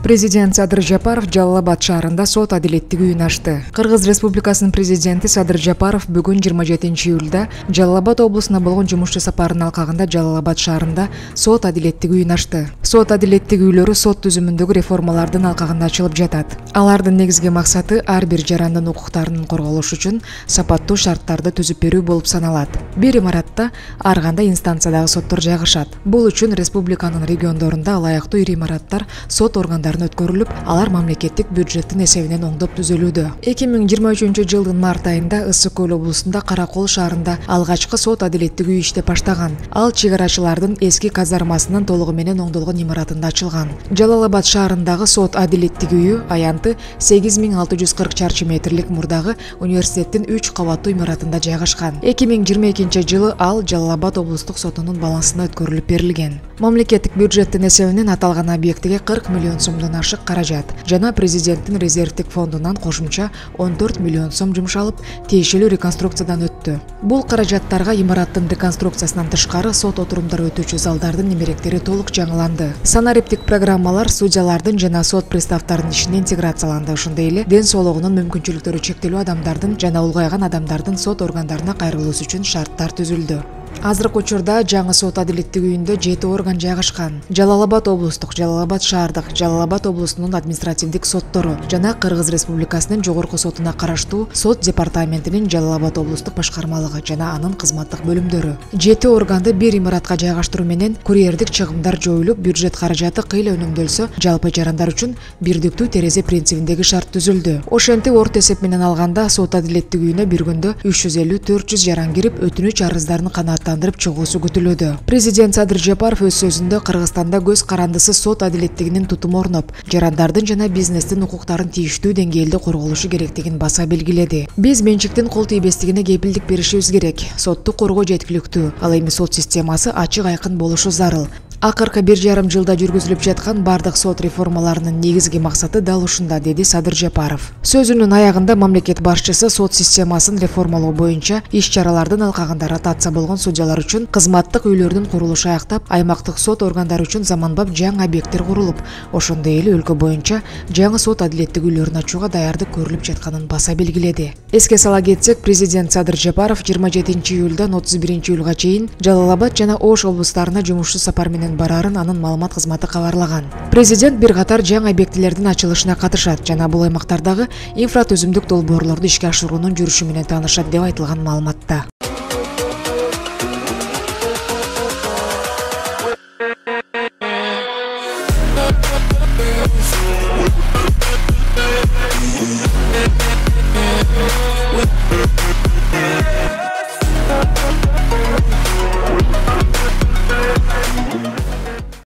Президент Садыр Жапаров Жалал-Абад шаарында сот адилеттик үйүн ачты. Кыргыз Республикасынын президенти Садыр Жапаров бүгүн 27-июлда Жалал-Абад облусуна болгон жумушчу сапарын алкагында Жалал-Абад шаарында сот адилеттик үйүн ачты. Сот адилеттик үйлөрү сот түзүмүндөгү реформалардын алкагында ачылып жатат. Алардын негизги максаты ар бир жарандын укуктарынын корголушу үчүн сапаттуу шарттарды түзүп берүү болуп саналат. Бир имаратта ар кандай инстанциядагы соттор жайгашат. Бул үчүн республиканын региондорунда ылайыктуу ири имараттар сот органдары өткөрүлүп, алар мамлекеттик бюджеттин эсебинен оңдоп түзөлүүдө. 2023-жылдын март айында Ысык Көл облусунда Каракол шаарында алгачкы сот адилеттик үй иштеп баштаган. Ал чек-арачылардын эски казармасынын толугу менен оңдолгон имаратында ачылган. Жалал-Абад шаарындагы сот адилеттик үйү аянты 8640 чарчы метрлик мурдагы университеттин 3 кабаттуу имаратында жайгашкан. 2022-жылы ал Жалал-Абад облустук сотунун балансына өткөрүлүп берилген. Мамлекеттик бюджеттин эсебинен аталган объектиге 40 миллион сомдон ашык каражат жана президенттин резервдик фондунан кошумча 14 миллион сом жумшалып, тиешелүү реконструкциядан өттү. Бул каражаттарга имараттын реконструкциясынан тышкары сот отурумдар өтүүчү залдардын немеректери толук жаңыланды. Санариптик программалар судьялардын жана сот приставтарынын ишине интеграцияланды. Ошондой эле ден соолугунун мүмкүнчүлүктөрү чектелүү адамдардын жана улгайган адамдардын сот органдарына кайрылуусу үчүн шарттар түзүлдү. Азыркы учурда жаңы сот адилеттик үйүндө 7 орган жайгашкан. Жалал-Абад облустук, Жалал-Абад шаардык, Жалал-Абад облусунун административдик соттору жана Кыргыз Республикасынын жогорку сотуна караштуу сот департаментинин Жалал-Абад облустук башкармалыгы жана анын кызматтык бөлүмдөрү. 7 органды бир имаратка жайгаштыруу менен курьердик чыгымдар жоюлуп, бюджет каражаты кыйла үнөмдөлсө, жалпы жарандар үчүн бирдиктүү терезе принцибиндеги шарт түзүлдү. Ошентип орто эсеп менен алганда сот адилеттик үйүнө бир күндө 350-400 жаран кирип, өтүнүч арыздарын канааттандырып чыгуусу күтүлүүдө. Президент Садыр Жапаров өз сөзүндө Кыргызстанда көз карандысыз сот адилеттигинин тутуму орноп, жарандардын жана бизнестин укуктарын тийиштүү деңгээлде корголушу керектигин баса белгиледи. Биз менчиктин кол тийбестигине кепилдик беришибиз керек. Сотту коргоо жеткиликтүү. Ал эми сот системасы ачык айкын болушу зарыл. Акыркы 1,5 жылда жүргүзүлүп жаткан бардык сот реформаларынын негизги максаты дал ушунда, деди Садыр Жапаров. Сөзүнүн аягында мамлекет башчысы сот системасын реформалоо боюнча иш-чаралардын алкагында ротация болгон судьялар үчүн кызматтык үйлөрдүн курулушу аяктап, аймактык сот органдары үчүн заманбап жаңы объекттер курулуп, ошондой эле өлкө боюнча жаңы сот адилеттик үйлөрүн ачууга даярдык көрүлүп жатканын баса белгиледи. Эске сала кетсек, президент Садыр Жапаров 27-июлдан 31-июлга чейин Жалал-Абад жана Ош облустарына жумушчу сапар менен барарын анын маалымат кызматы кабарлаган. Президент бир катар жаңы объектилердин ачылышына катышат жана бул аймактардагы инфратүзүмдүк долбоорлорду ишке ашыруунун жүрүшү менен таанышат деп айтылган маалыматта.